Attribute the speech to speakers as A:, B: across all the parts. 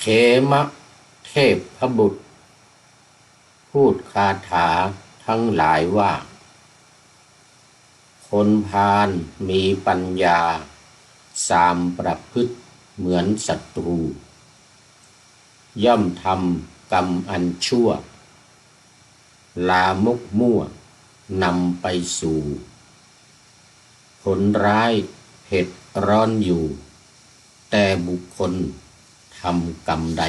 A: เขมะเทพบุตรพูดคาถาทั้งหลายว่าคนพาลมีปัญญาสามประพฤติเหมือนศัตรูย่อมทำกรรมอันชั่วลามกมั่วนำไปสู่ผลร้ายเผ็ดร้อนอยู่แต่บุคคลทำกรรมใด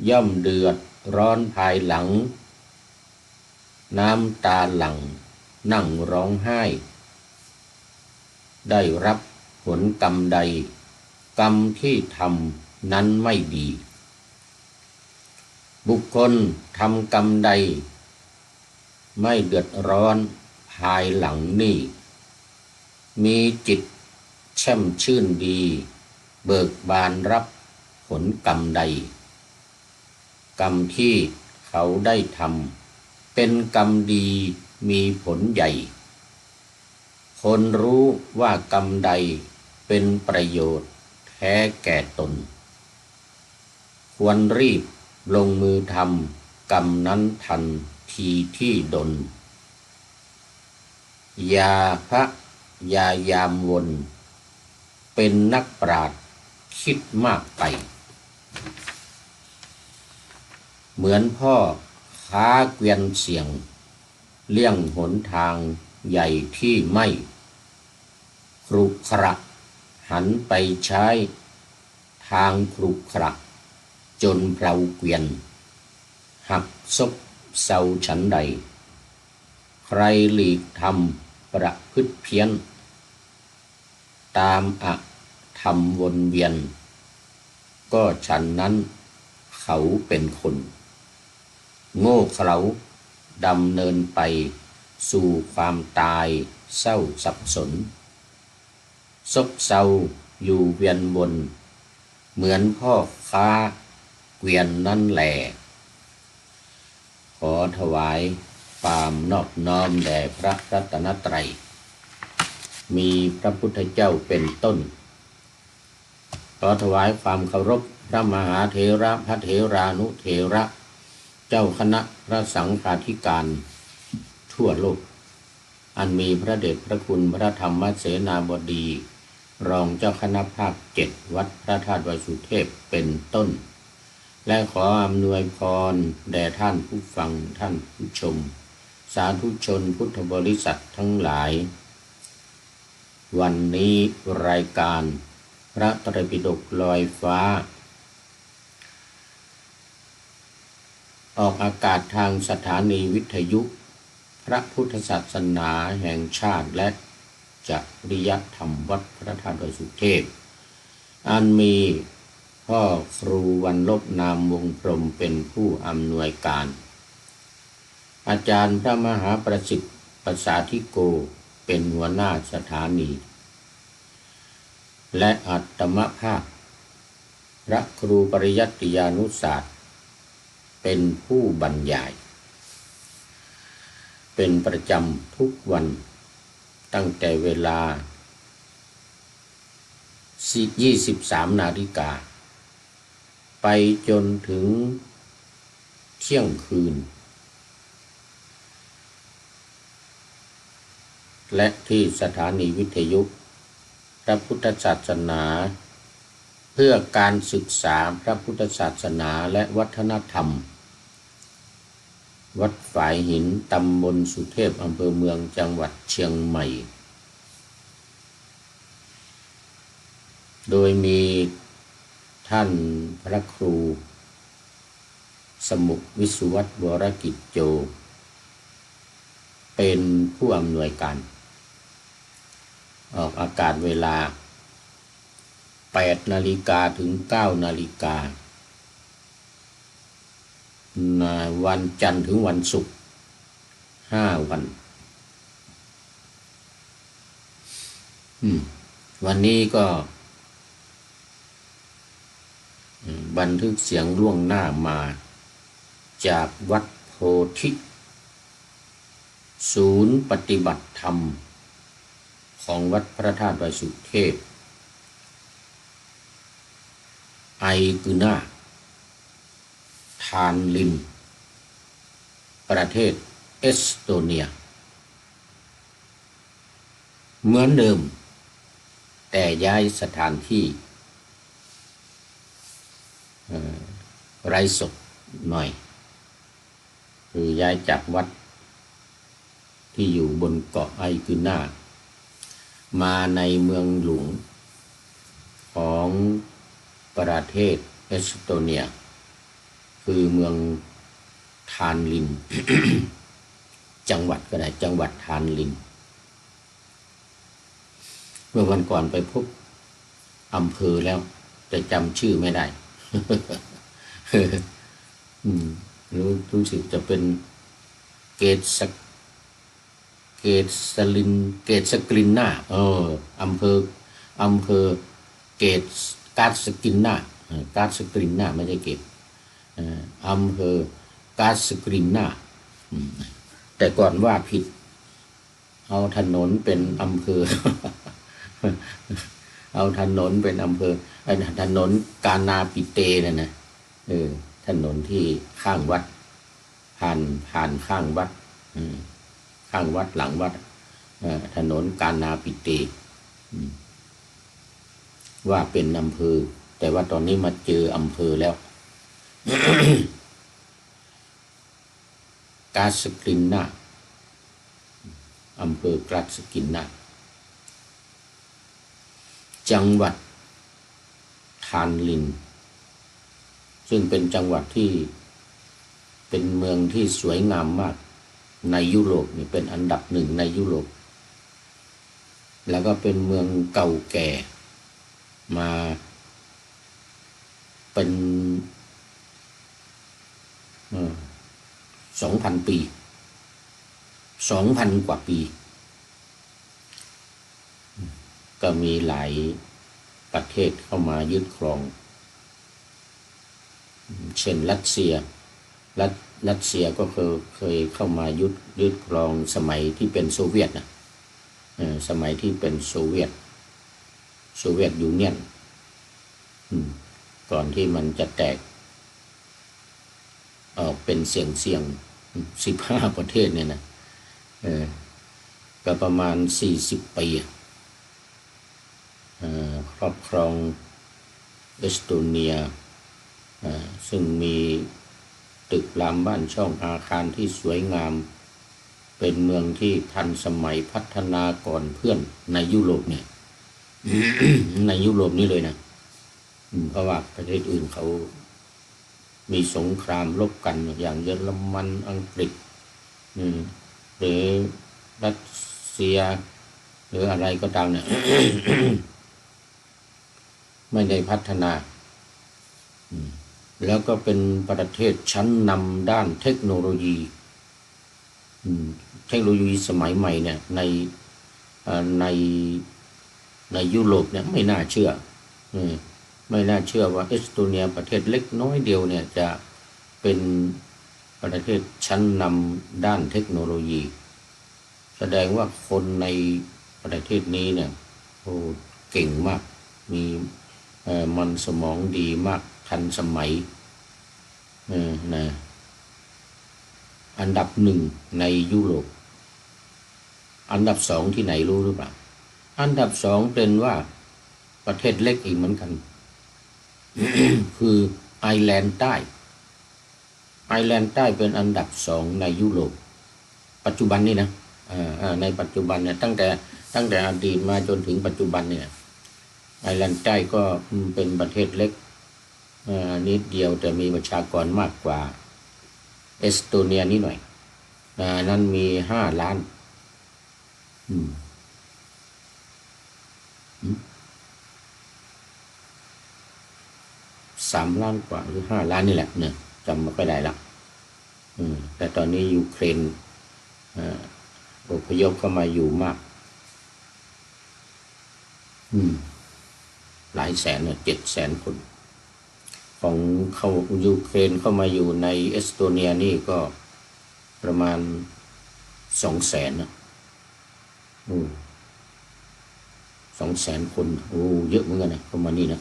A: ย่อมเดือดร้อนภายหลังน้ำตาหลั่งนั่งร้องไห้ได้รับผลกรรมใดกรรมที่ทำนั้นไม่ดีบุคคลทำกรรมใดไม่เดือดร้อนภายหลังนี้มีจิตแช่มชื่นดีเบิกบานรับผลกรรมใดกรรมที่เขาได้ทำเป็นกรรมดีมีผลใหญ่คนรู้ว่ากรรมใดเป็นประโยชน์แท้แก่ตนควรรีบลงมือทำกรรมนั้นทันทีที่ดลอย่าพยายามวนเป็นนักปราชญ์คิดมากไปเหมือนพ่อค้าเกวียนเสี่ยงเลี่ยงหนทางใหญ่ที่ไม่ครุขระหันไปใช้ทางครุขระจนเพลาเกวียนหักซบเซาฉันใดใครหลีกทำประพฤติเพี้ยนตามอะธรรมวนเวียนก็ฉันนั้นเขาเป็นคนโง่เขลาดำเนินไปสู่ความตายเศร้าสับสนซบเซาอยู่เวียนวนเหมือนพ่อค้าเกวียนนั่นแหละขอถวายความนอบน้อมแด่พระรัตนตรัยมีพระพุทธเจ้าเป็นต้นขอถวายความเคารพพระมหาเถระพระเถรานุเถระเจ้าคณะพระสังฆาธิการทั่วโลกอันมีพระเดชพระคุณพระธรรมเสนาบดีรองเจ้าคณะภาค7วัดพระธาตุวสุเทพเป็นต้นและขออำนวยพรแด่ท่านผู้ฟังท่านผู้ชมสาธุชนพุทธบริษัททั้งหลายวันนี้รายการพระไตรปิฎกลอยฟ้าออกอากาศทางสถานีวิทยุพระพุทธศาสนาแห่งชาติและจริยธรรมวัดพระธาตุดอยสุเทพอันมีพ่อครูวันลบนามวงพรหมเป็นผู้อำนวยการอาจารย์พระมหาประสิทธิ์ประสาธิโกเป็นหัวหน้าสถานีและอัตมภาคพระครูปริยัติยานุศาสตร์เป็นผู้บรรยายเป็นประจำทุกวันตั้งแต่เวลา 23 นาฬิกาไปจนถึงเที่ยงคืนและที่สถานีวิทยุพระพุทธศาสนาเพื่อการศึกษาพระพุทธศาสนาและวัฒนธรรมวัดฝายหินตำบลสุเทพอำเภอเมืองจังหวัดเชียงใหม่โดยมีท่านพระครูสมุขวิสุวัตรวรกิจโจเป็นผู้อำนวยการออกอากาศเวลา 8 นาฬิกาถึง 9 นาฬิกาวันจันทร์ถึงวันศุกร์5 วันวันนี้ก็บันทึกเสียงล่วงหน้ามาจากวัดโพธิศูนย์ปฏิบัติธรรมของวัดพระธาตุวสุเทพ ไอกุนาทานลินประเทศเอสโตเนียเหมือนเดิมแต่ย้ายสถานที่ไร้ศพหน่อยคือย้ายจากวัดที่อยู่บนเกาะไอกุนามาในเมืองหลวงของประเทศเอสโตเนียคือเมืองทานลิน จังหวัดก็ได้จังหวัดทานลินเมื่อวันก่อนไปพบอำเภอแล้วแต่จำชื่อไม่ได้ รู้สึกจะเป็นเกตสเกตสลินเกตสกรินนาอำเภอเกตกาสกินนากาสกรินนาไม่ใช่เกตอำเภอกาสกรินนาแต่ก่อนว่าผิดเอาถนนเป็นอำเภอ เอาถนนเป็นอำเภอถนนกานาปิเตนะถนนที่ข้างวัดผ่านข้างวัดข้างวัดหลังวัดถนนกานาปิเตว่าเป็นอำเภอแต่ว่าตอนนี้มาเจออำเภอแล้ว กาสกินนาอำเภอกาสกินนาจังหวัดทานลินซึ่งเป็นจังหวัดที่เป็นเมืองที่สวยงามมากในยุโรปนี่เป็นอันดับหนึ่งในยุโรปแล้วก็เป็นเมืองเก่าแก่มาเป็น2,000 ปี 2,000 กว่าปีก็มีหลายประเทศเข้ามายึดครองเช่นรัสเซียก็เคยเข้ามายึดครองสมัยที่เป็นโซเวียตนะสมัยที่เป็นโซเวียตยูเนียนก่อนที่มันจะแตกออกเป็นเสี่ยง15 ประเทศเนี่ยนะก็ประมาณ40 ปีครอบครองเอสโตเนียซึ่งมีตึกรามบ้านช่องอาคารที่สวยงามเป็นเมืองที่ทันสมัยพัฒนาก่อนเพื่อนในยุโรปเนี่ย ในยุโรปนี่เลยนะเพราะว่าประเทศอื่นเขามีสงครามรบกันอย่างเยอรมันอังกฤษหรือรัสเซียหรืออะไรก็ตามเนี่ย ไม่ได้พัฒนาแล้วก็เป็นประเทศชั้นนำด้านเทคโนโลยีสมัยใหม่เนี่ยในยุโรปเนี่ยไม่น่าเชื่อว่าเอสโตเนียประเทศเล็กน้อยเดียวเนี่ยจะเป็นประเทศชั้นนำด้านเทคโนโลยีแสดงว่าคนในประเทศนี้เนี่ยเก่งมากมีมันสมองดีมากทันสมัยนะอันดับ1ในยุโรปอันดับ2ที่ไหนรู้หรือเปล่าอันดับ2เป็นว่าประเทศเล็กอีกเหมือนกัน คือไอร์แลนด์ใต้เป็นอันดับ2ในยุโรปปัจจุบันนี่นะในปัจจุบันเนี่ยตั้งแต่อดีตมาจนถึงปัจจุบันเนี่ยไอร์แลนด์ใต้ก็เป็นประเทศเล็กนิดเดียวแต่มีประชากรมากกว่าเอสโตเนียนิดหน่อยนั้นมี5 ล้าน3 ล้านกว่าหรือ5 ล้านนี่แหละเนี่ยจำไม่ค่อยได้ละแต่ตอนนี้ยูเครนอพยพเข้ามาอยู่มากหลายแสนเนี่ย700,000 คนของยูเครนเข้ามาอยู่ในเอสโตเนียนี่ก็ประมาณ200,000นะ200,000 คนเยอะเหมือนกันนะเข้ามานี่นะ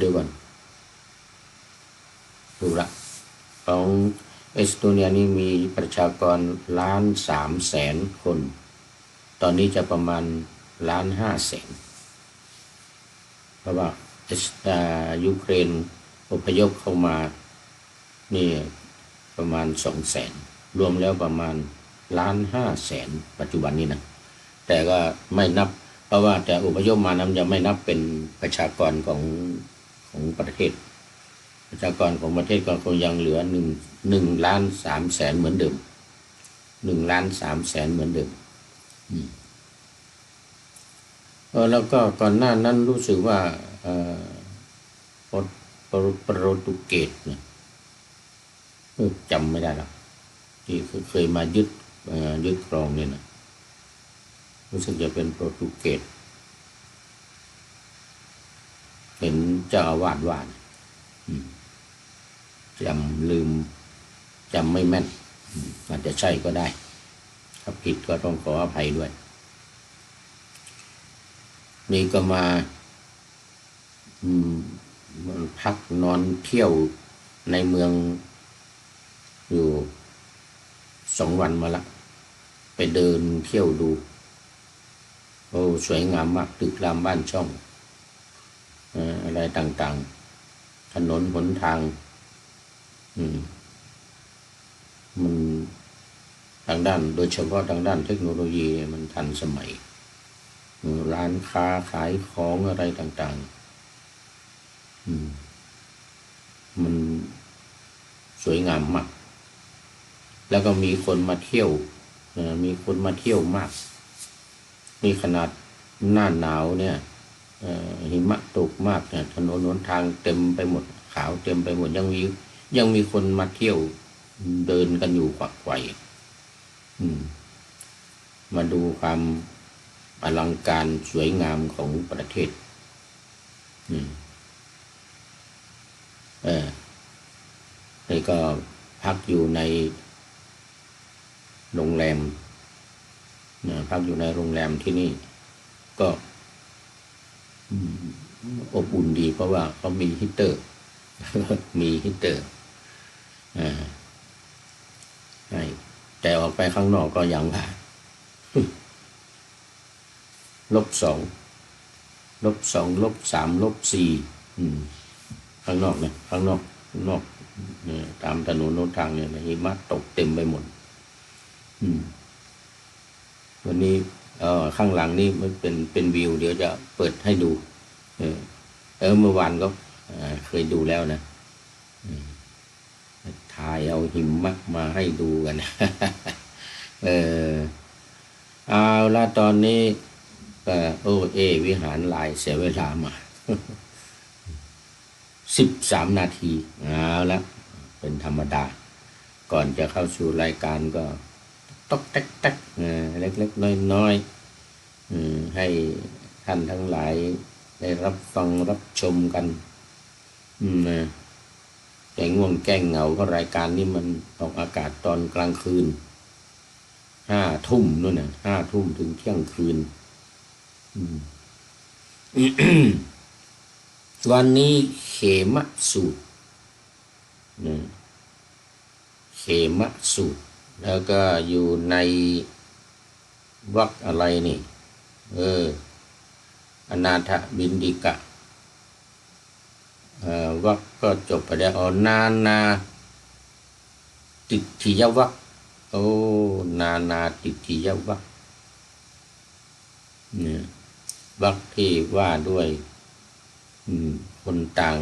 A: เดี๋ยวก่อน ดูละของเอสโตเนียนี่มีประชากร1,300,000 คนตอนนี้จะประมาณ1,500,000เพราะว่ายูเครนอพยพเข้ามานี่ประมาณ200,000รวมแล้วประมาณ1,500,000ปัจจุบันนี้นะแต่ก็ไม่นับเพราะว่าแต่อพยพมานั้นจะไม่นับเป็นประชากรของประเทศประชากรของประเทศก็คงยังเหลือ1,300,000เหมือนเดิม1,300,000เหมือนเดิมแล้วก็ก่อนหน้านั้นรู้สึกว่าโปรตุเกสเนี่ยจำไม่ได้หรอกที่เคยมายึดครองเนี่ยนะรู้สึกจะเป็นโปรตุเกสเห็นเจ้าอาวาสว่าจำลืมจำไม่แม่นอาจจะใช่ก็ได้ถ้าผิดก็ต้องขออภัยด้วยนี่ก็มาพักนอนเที่ยวในเมืองอยู่2 วันมาละไปเดินเที่ยวดูโอ้สวยงามมากตึกรามบ้านช่องอะไรต่างๆถนนหนทางมันทางด้านโดยเฉพาะทางด้านเทคโนโลยีมันทันสมัยร้านค้าขายของอะไรต่างๆมันสวยงามมากแล้วก็มีคนมาเที่ยวมากมีขนาดหน้าหนาวเนี่ยหิมะตกมากเนี่ยถนนหนทางเต็มไปหมดขาวเต็มไปหมดยังมีคนมาเที่ยวเดินกันอยู่ขวักไขว่มาดูความอลังการสวยงามของประเทศนี่ก็พักอยู่ในโรงแรมพักอยู่ในโรงแรมที่นี่ก็อบอุ่นดีเพราะว่าเขามีฮีตเตอร์ใช่แต่ออกไปข้างนอกก็ยังว่า-2 -2 -3 -4ข้างนอกเนี่ยข้างนอกตามถนนโน้นทางเนี่ยหิมะตกเต็มไปหมดวันนี้ข้างหลังนี่มันเป็นวิวเดี๋ยวจะเปิดให้ดูเมื่อวานก็เคยดูแล้วนะถ่ายเอาหิมะมาให้ดูกันเอาละตอนนี้วิหารลายเสียเวลามา13 นาทีเอาละเป็นธรรมดาก่อนจะเข้าสู่รายการก็ตกแตกเล็กๆน้อยๆให้ท่านทั้งหลายได้รับฟังรับชมกันแต่ง่วงแก้งเหงาก็รายการนี้มันออกอากาศตอนกลางคืน5 ทุ่มนู่นน่ะ5 ทุ่มถึงเที่ยงคืนวันนี้เขมสูตรเขมสูตรแล้วก็อยู่ในวรรคอะไรนี่อนาถบิณฑิกะวรรคก็จบไปแล้วนาติถิยวรรคนาติถิยวรรคเนี่ยวรรคที่ว่าด้วยคนต่าง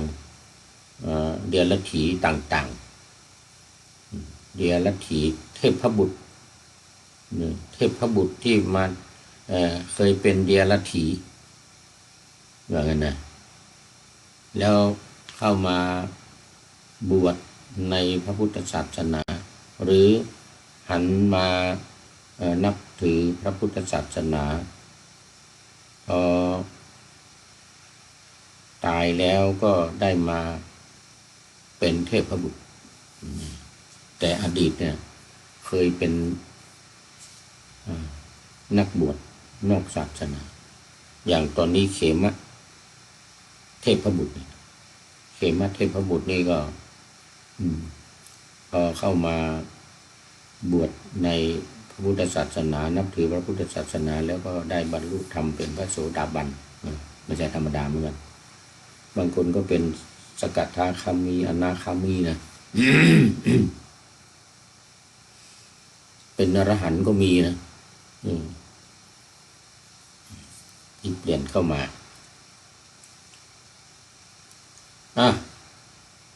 A: เดรัจฉีต่างๆเดรัจฉีเทพบุตรที่มาเคยเป็นเดรัจฉีว่ากันนะแล้วเข้ามาบวชในพระพุทธศาสนาหรือหันมานับถือพระพุทธศาสนาพอตายแล้วก็ได้มาเป็นเทพบุตรแต่อดีตเนี่ยเคยเป็นนักบวชนอกศาสนาอย่างตอนนี้เขมเทพบุตรนี่ก็ พอเข้ามาบวชในพระพุทธศาสนานับถือพระพุทธศาสนาแล้วก็ได้บรรลุธรรมเป็นพระโสดาบันไม่ใช่ธรรมดาเหมือนกันบางคนก็เป็นสกทาคามีอนาคามีนะ เป็นอรหันต์ก็มีนะที่เปลี่ยนเข้ามา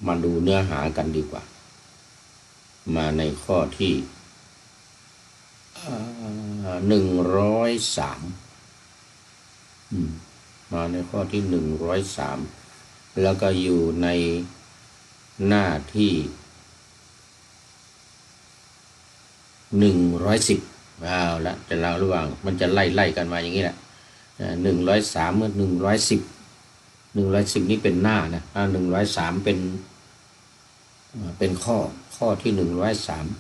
A: มาดูเนื้อหากันดีกว่ามาในข้อที่103มาในข้อที่103แล้วก็อยู่ในหน้าที่110เอาละจะเล่าระหว่างมันจะไล่กันมาอย่างนี้แหละ103เมื่อ110นี่เป็นหน้านะ103เป็นข้อที่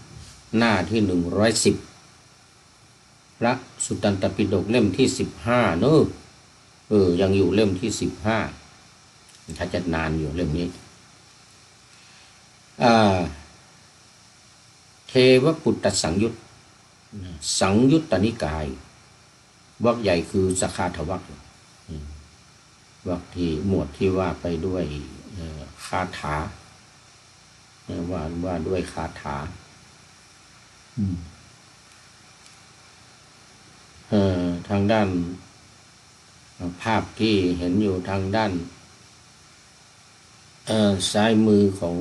A: 103หน้าที่110พระสุตตันตปิฎกเล่มที่15เนอะยังอยู่เล่มที่15ถ้าจะนานอยู่เล่มนี้เทวปุตตสังยุตสังยุตตนิกายวรรคใหญ่คือสคาทวรรควรรคที่หมวดที่ว่าไปด้วยคาถาว่าด้วยคาถาทางด้านภาพที่เห็นอยู่ทางด้านซ้ายมือของ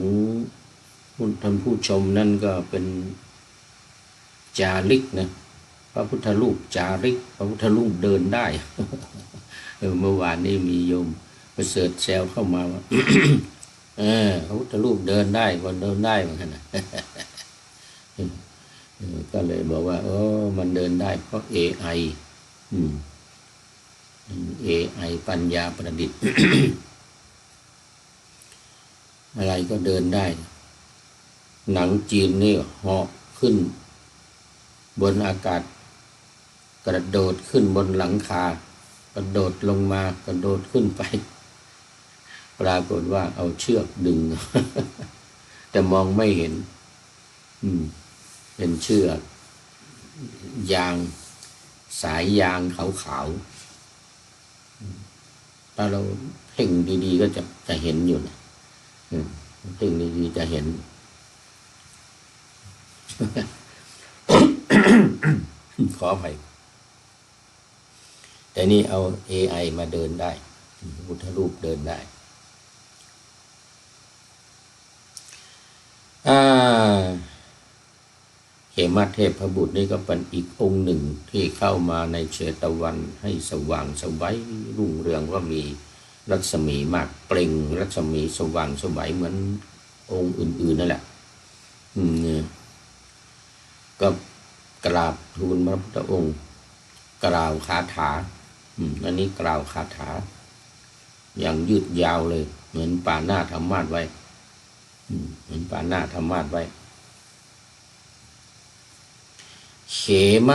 A: ท่านผู้ชมนั่นก็เป็นจาริกนะพระพุทธรูปจาริกพระพุทธรูปเดินได้เมื่อวานนี้มีโยมประเสริฐแซวเข้ามาว่า พระพุทธรูปเดินได้คนเดินได้เหมือนกันนะก็เลยบอกว่ามันเดินได้เพราะ AI AI ปัญญาประดิษฐ์ อะไรก็เดินได้หนังจีนนี่เหาะขึ้นบนอากาศกระโดดขึ้นบนหลังคากระโดดลงมากระโดดขึ้นไปปรากฏว่าเอาเชือกดึง แต่มองไม่เห็นเป็นเชือกยางสายยางขาวๆถ้าเราเพ่งดีๆก็จะเห็นอยู่นะเพ่งดีๆจะเห็น ขออภัยแต่นี่เอา AI มาเดินได้พุทธรูปเดินได้เขมาเทพบุตรนี่ก็เป็นอีกองค์หนึ่งที่เข้ามาในเชตวันให้สว่างสวัยรุ่งเรืองว่ามีรัศมีมากเปล่งรัศมีสว่างสวัยเหมือนองค์อื่นๆนั่นแหละก็กราบทูลพระพุทธองค์กล่าวคาถาอันนี้กล่าวคาถาอย่างยืดยาวเลยเหมือนป่าหน้าธรรมาสไว้เหมือนป่าหน้าธรรมาสไว้เขม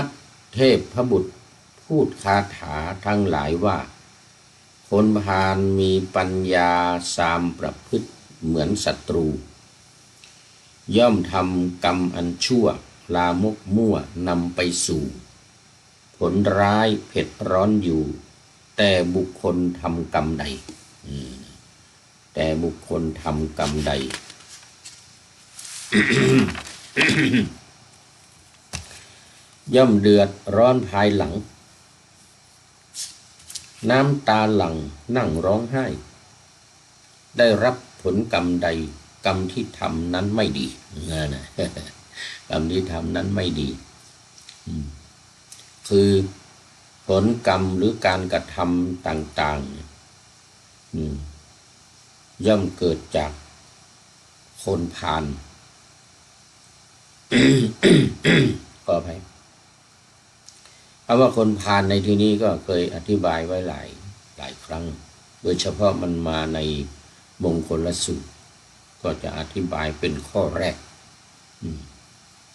A: เทพพบุตรพูดคาถาทั้งหลายว่าคนพาลมีปัญญาสามประพฤติเหมือนศัตรูย่อมทำกรรมอันชั่วลามกมั่วนำไปสู่ผลร้ายเผ็ดร้อนอยู่แต่บุคคลทำกรรมใดแต่บุคคลทำกรรมใด ย่อมเดือดร้อนภายหลังน้ำตาหลั่งนั่งร้องไห้ได้รับผลกรรมใดกรรมที่ทำนั้นไม่ดีนะกรรมที่ทำนั้นไม่ดีคือผลกรรมหรือการกระทำต่างๆย่อมเกิดจากคนพาล ขออภัยคำว่าคนพาลในที่นี้ก็เคยอธิบายไว้หลายครั้งโดยเฉพาะมันมาในมงคลสูตรก็จะอธิบายเป็นข้อแรก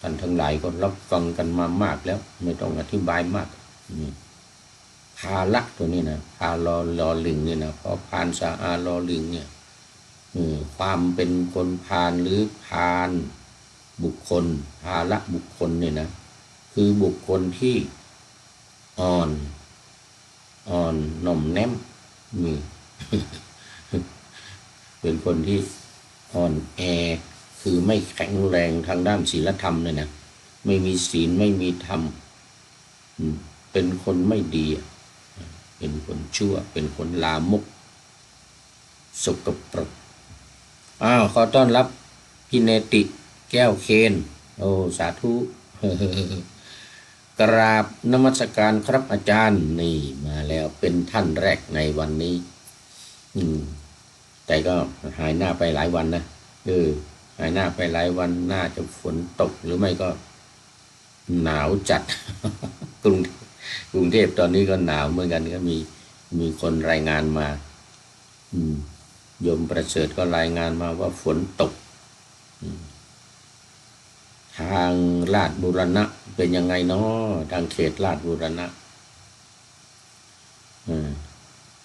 A: ท่านทั้งหลายก็รับฟังกันมามากแล้วไม่ต้องอธิบายมากพาลักตัวนี้นะพาลอลิงเนี่ยนะเพราะพานสาอาลอลิงเนี่ย ความเป็นคนพาลหรือพาลบุคคลภาละบุคคลเนี่ยนะคือบุคคลที่อ่อนหน่อมแนมมีเป็นคนที่อ่อนแอคือไม่แข็งแรงทางด้านศีลธรรมเลยนะไม่มีศีลไม่มีธรรมเป็นคนไม่ดีเป็นคนชั่วเป็นคนลามกสกปรกขอต้อนรับพี่เนติแก้วเคนโอ้สาธุ กราบนมัสการครับอาจารย์นี่มาแล้วเป็นท่านแรกในวันนี้แต่ก็หายหน้าไปหลายวันนะหายหน้าไปหลายวันน่าจะฝนตกหรือไม่ก็หนาวจัด กรุงเทพตอนนี้ก็หนาวเหมือนกันก็มีคนรายงานมาโยมประเสริฐก็รายงานมาว่าฝนตกทางลาดบูรณะเป็นยังไงเนาะทางเขตลาดบูรณะ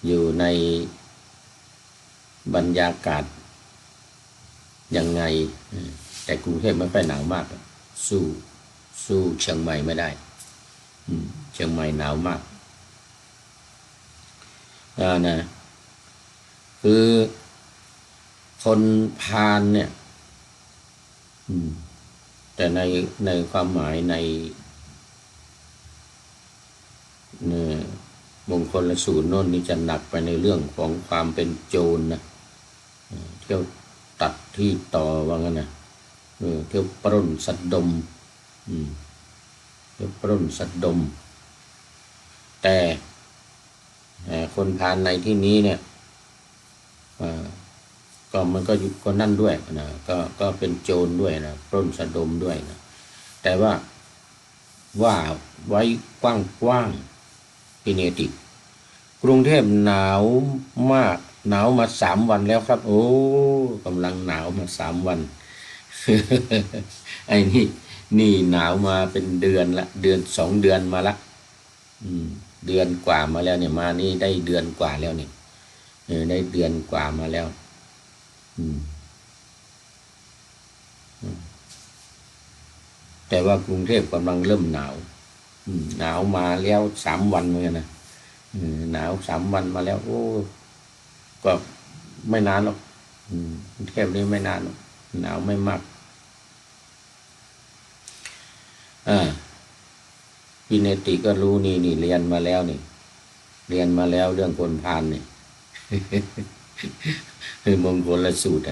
A: อยู่ในบรรยากาศยังไงแต่กรุงเทพไม่ค่อยหนาวมากสู้เชียงใหม่ไม่ได้เชียงใหม่หนาวมากนะคือคนพาลเนี่ยแต่ในความหมายในมงคลสูตรโน่นนี่จะหนักไปในเรื่องของความเป็นโจรนะเที่ยวตัดที่ต่อว่างั้นนะเที่ยวปล้นสัตว์ดมเที่ยวปล้นสัตว์ดมแต่คนพาลในที่นี้เนี่ยก็มันก็อยู่คนนั่นด้วยนะก็เป็นโจรด้วยนะปล้นสะดมด้วยนะแต่ว่าไว้กว้างพิเนติกรุงเทพหนาวมากหนาวมา3 วันแล้วครับโอ้กำลังหนาวมา3 วัน ไอ้นี่หนาวมาเป็นเดือนละ2 เดือนมาละเดือนกว่ามาแล้วเนี่ยมานี่ได้เดือนกว่าแล้วเนี่ยได้เดือนกว่ามาแล้วแต่ว่ากรุงเทพกำลังเริ่มหนาวหนาวมาแล้ว3 วันเหมือนกันนะหนาว3 วันมาแล้วโอ้ก็ไม่นานหรอกกรุงเทพนี้ไม่นานหรอกหนาวไม่มากพี่เนติก็รู้นี่เรียนมาแล้วนี่เรียนมาแล้วเรื่องคนพาลนี่ คือมงคลสูตร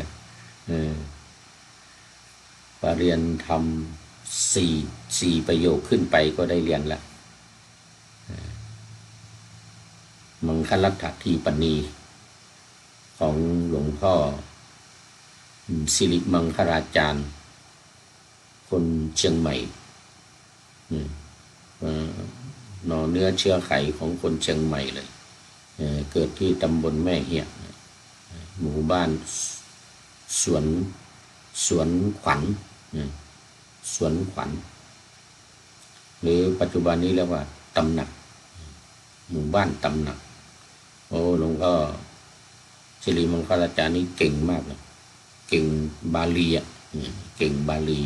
A: พอเรียนทำสี่ประโยคขึ้นไปก็ได้เรียนละมังคลัตถทีปณีของหลวงพ่อสิริมังคลาจารย์คนเชียงใหม่เนื้อเชื้อไขของคนเชียงใหม่เลยเกิดที่ตำบลแม่เหี่ยหมู่บ้านสวนขวัญสวนขวัญหรือปัจจุบันนี้เรียกว่าตำหนักหมู่บ้านตำหนักโอ้หลวงพ่อสิริมังคลาจารย์นี่เก่งมากเลยเก่งบาลีเก่งบาลี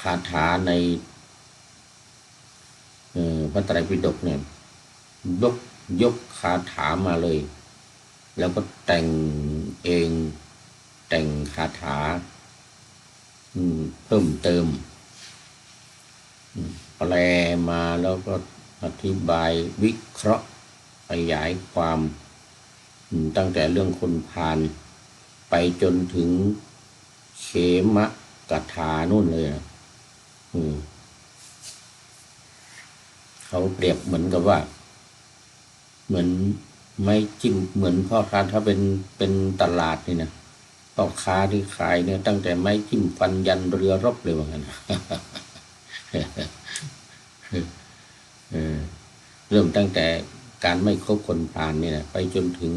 A: คาถาในพระไตรปิฎกเนี่ยยกคาถามาเลยแล้วก็แต่งเองแต่งคาถาเพิ่มเติมแปลมาแล้วก็อธิบายวิเคราะห์ขยายความตั้งแต่เรื่องคนพาลไปจนถึงเขมกถานู่นเลยนะเขาเปรียบเหมือนกับว่าเหมือนไม้จิ้มเหมือนพ่อค้าถ้าเป็นตลาดนี่นะพ่อค้าที่ขายเนี่ยตั้งแต่ไม้จิ้มฟันยันเรือรบเลยว่างั้น เริ่มตั้งแต่การไม่คบคนพาลนี่นะไปจนถึง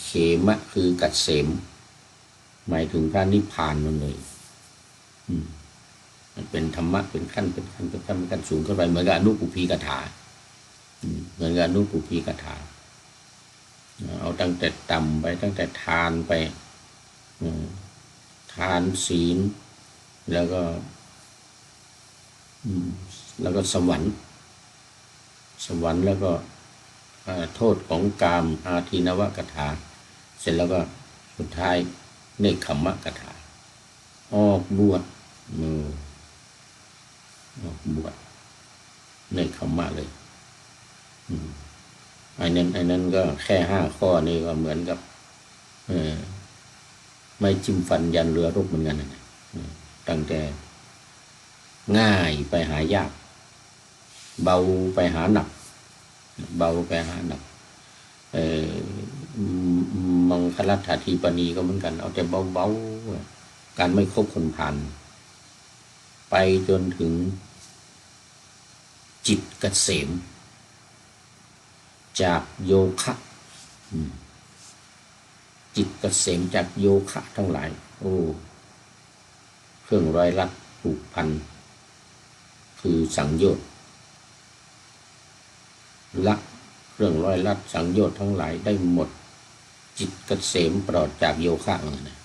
A: เขมะคือกัดเสมหมายถึงพระนิพพานนั่นเลยมันเป็นธรรมะเป็นขั้นสูงขึ้นไปเหมือนกับอนุปุพีกถาเหมือนกับอนุปุพีกถา เอาตั้งแต่ต่ำไปตั้งแต่ทานไปทานศีลแล้วก็สวรรค์แล้วก็โทษของกามอาทินวกถาเสร็จแล้วก็สุดท้ายเนคขมมะกถาออกบวชออกบวชเนคขมมะเลยไอ้นั้นก็แค่5 ข้อนี่ก็เหมือนกับไม่จิ้มฟันยันเรือรบเหมือนกันนะตั้งแต่ง่ายไปหายากเบาไปหาหนักมังคลัตถาทีปณีก็เหมือนกันเอาแต่เบาๆการไม่คบคนผ่านไปจนถึงจิตเกษมจากโยคะจิตเกษมจากโยคะทั้งหลายเครื่องร้อยลัดผูกพันคือสังโยชน์ละเครื่องร้อยลัดสังโยชน์ทั้งหลายได้หมดจิตเกษมปลอดจากโยคะนะ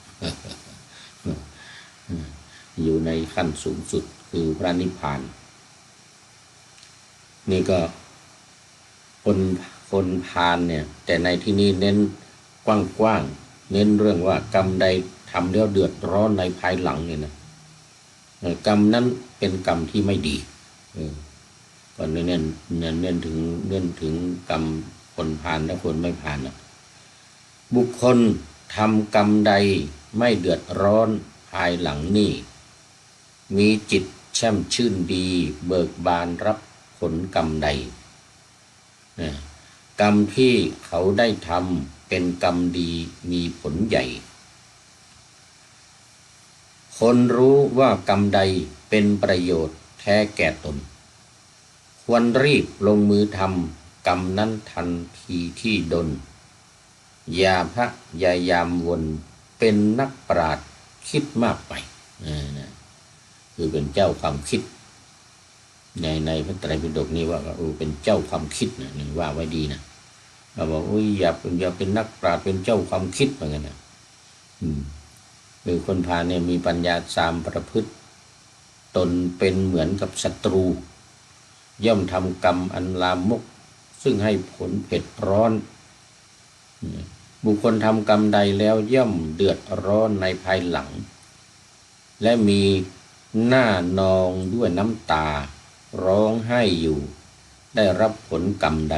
A: อยู่ในขั้นสูงสุดคือพระนิพพานนี่ก็คนพาลเนี่ยแต่ในที่นี้เน้นกว้างๆเน้นเรื่องว่ากรรมใดทำแล้วเดือดร้อนในภายหลังเนี่ยนะกรรมนั้นเป็นกรรมที่ไม่ดีก็เน้นถึงกรรมคนพาลและคนไม่พาลนะบุคคลทำกรรมใดไม่เดือดร้อนภายหลังนี่มีจิตแช่มชื่นดีเบิกบานรับผลกรรมใดกรรมที่เขาได้ทำเป็นกรรมดีมีผลใหญ่คนรู้ว่ากรรมใดเป็นประโยชน์แท้แก่ตนควรรีบลงมือทำกรรมนั้นทันทีที่ดลอย่าพยายามวนเป็นนักปราชญ์คิดมากไปคือเป็นเจ้าความคิดในพระไตรปิฎกนี้ว่าเป็นเจ้าความคิดนะนี่ว่าไว้ดีนะเราบอกอย่าเป็นนักปราชญ์เป็นเจ้าความคิดเหมือนกันนะคือคนพาลเนี่ยมีปัญญาสามประพฤติตนเป็นเหมือนกับศัตรูย่อมทำกรรมอันลามกซึ่งให้ผลเผ็ดร้อนบุคคลทำกรรมใดแล้วย่อมเดือดร้อนในภายหลังและมีหน้านองด้วยน้ำตาร้องไห้อยู่ได้รับผลกรรมใด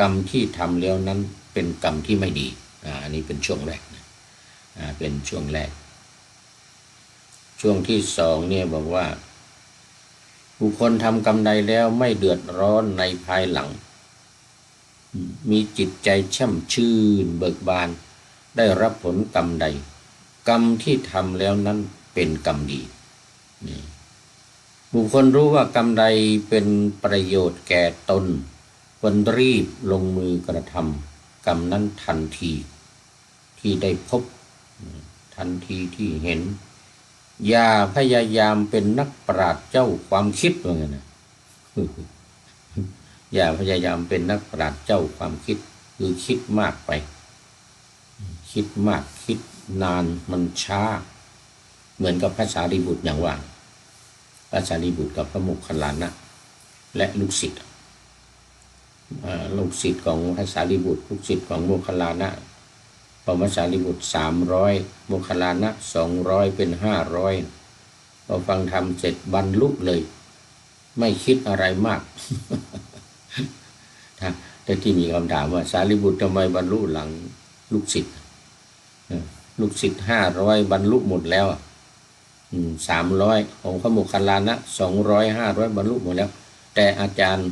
A: กรรมที่ทำแล้วนั้นเป็นกรรมที่ไม่ดีอันนี้เป็นช่วงแรกนะเป็นช่วงแรกช่วงที่2เนี่ยบอกว่าบุคคลทำกรรมใดแล้วไม่เดือดร้อนในภายหลังมีจิตใจแช่มชื่นเบิกบานได้รับผลกรรมใดกรรมที่ทำแล้วนั้นเป็นกรรมดีบุคคลรู้ว่ากรรมใดเป็นประโยชน์แก่ตนควรรีบลงมือกระทำกรรมนั้นทันทีที่ได้พบทันทีที่เห็นอย่าพยายามเป็นนักปราชญ์เจ้าความคิดว่าไงนะอย่าพยายามเป็นนักปราชญ์เจ้าความคิดคือคิดมากไปคิดมากคิดนานมันช้าเหมือนกับพระสารีบุตรอย่างว่าพระสารีบุตรกับพระโมคคัลลานะและลูกศิษย์ของพระสารีบุตรลูกศิษย์ของโมคคัลลานะพระสารีบุตร300โมคคัลลานะ200เป็น500พอฟังธรรมเสร็จบรรลุเลยไม่คิดอะไรมากแต่ที่มีคำถามว่าสารีบุตรทำไมบรรลุหลังลูกศิษย์500บรรลุหมดแล้ว300ของพระโมคคัลลานะ200 500บรรลุหมดแล้วแต่อาจารย์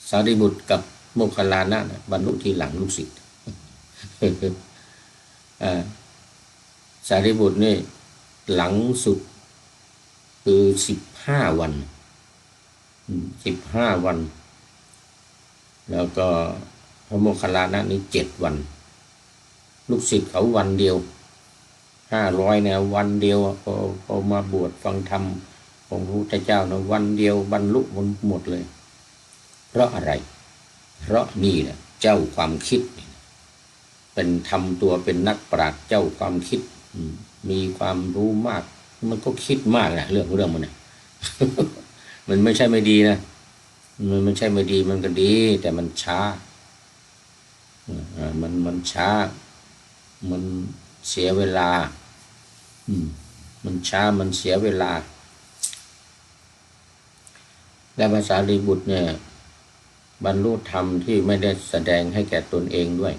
A: สารีบุตรกับโมคคัลลานะบรรลุทีหลังลูกศิษย์สารีบุตรนี่หลังสุดคือ15 วัน15 วันแล้วก็พระโมคคัลลานะนี่7 วันลูกศิษย์เขาวันเดียว500เนี่ยวันเดียวพอมาบวชฟังธรรม ของพระพุทธเจ้านะวันเดียวบรรลุหมดเลย เพราะอะไร เพราะนี่แหละเจ้าความคิดเป็นทำตัวเป็นนักปราชญ์เจ้าความคิดมีความรู้มากมันก็คิดมากนะเรื่องมันเนี่ย มันไม่ใช่ไม่ดีนะมันไม่ใช่ไม่ดีมันก็ดี แต่มันช้ามันช้ามันเสียเวลามันช้ามันเสียเวลาและพระสารีบุตรเนี่ยบรรลุธรรมที่ไม่ได้แสดงให้แก่ตนเองด้วย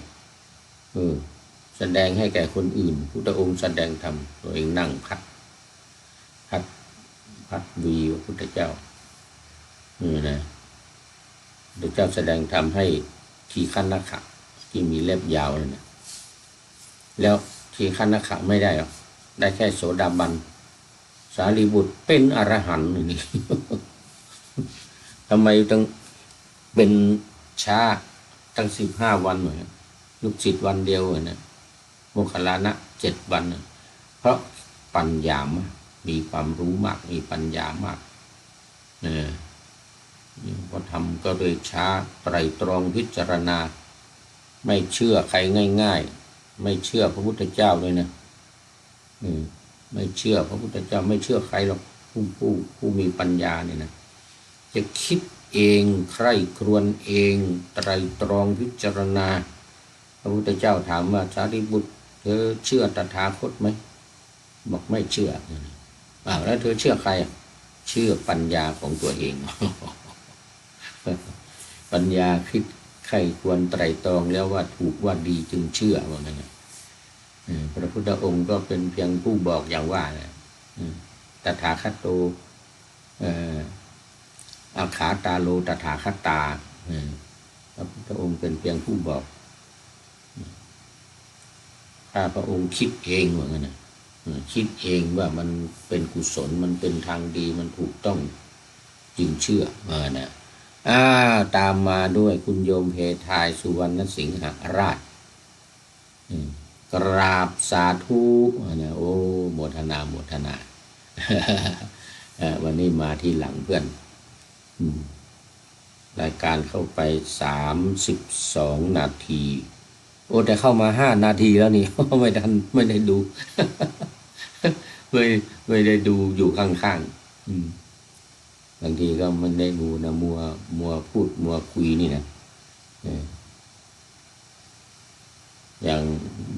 A: แสดงให้แก่คนอื่นพุทธองค์แสดงธรรมตัวเองนั่งพัดวีพระพุทธเจ้านะพระเจ้าแสดงธรรมให้ทีฆนขะที่มีเล็บยาวเลยนะแล้วทีฆนขะไม่ได้หรอกได้แค่โสดาบันสารีบุตรเป็นอรหันต์นี่ ทำไมต้องเป็นช้าตั้ง15 วันเหมือนลูกศิษย์วันเดียวเหมือนนะโมคคัลลานะ7 วันนะเพราะปัญญามากมีความรู้มากมีปัญญามากพอทำก็โดยช้าไตรตรองพิจารณาไม่เชื่อใครง่ายๆไม่เชื่อพระพุทธเจ้าเลยนะไม่เชื่อพระพุทธเจ้าไม่เชื่อใครหรอกผู้มีปัญญาเนี่ยนะจะคิดเองใคร่ครวญเองไตรตรองพิจารณาพระพุทธเจ้าถามว่าสารีบุตรเธอเชื่อตถาคตไหมบอกไม่เชื่อแล้วเธอเชื่อใครเชื่อปัญญาของตัวเอง ปัญญาคิดใครควรไตรตรองแล้วว่าถูกว่าดีจึงเชื่อว่างั้นพระพุทธองค์ก็เป็นเพียงผู้บอกอย่างว่าตถาคตโตอาขาตาโลตถาคตาพระพุทธองค์เป็นเพียงผู้บอกถ้าพระองค์คิดเองว่างั้นคิดเองว่ามันเป็นกุศลมันเป็นทางดีมันถูกต้องจึงเชื่อนะตามมาด้วยคุณโยมเพทายสุวรรณสิงหราชกราบสาธุโอ้โมทนาวันนี้มาที่หลังเพื่อนรายการเข้าไป32 นาทีโอ้แต่เข้ามา5 นาทีแล้วนี่ ไม่ได้ดู ไม่ได้ดูอยู่ข้างๆบางทีก็มันได้ดูนะมัวพูดมัวคุยนี่นะอย่าง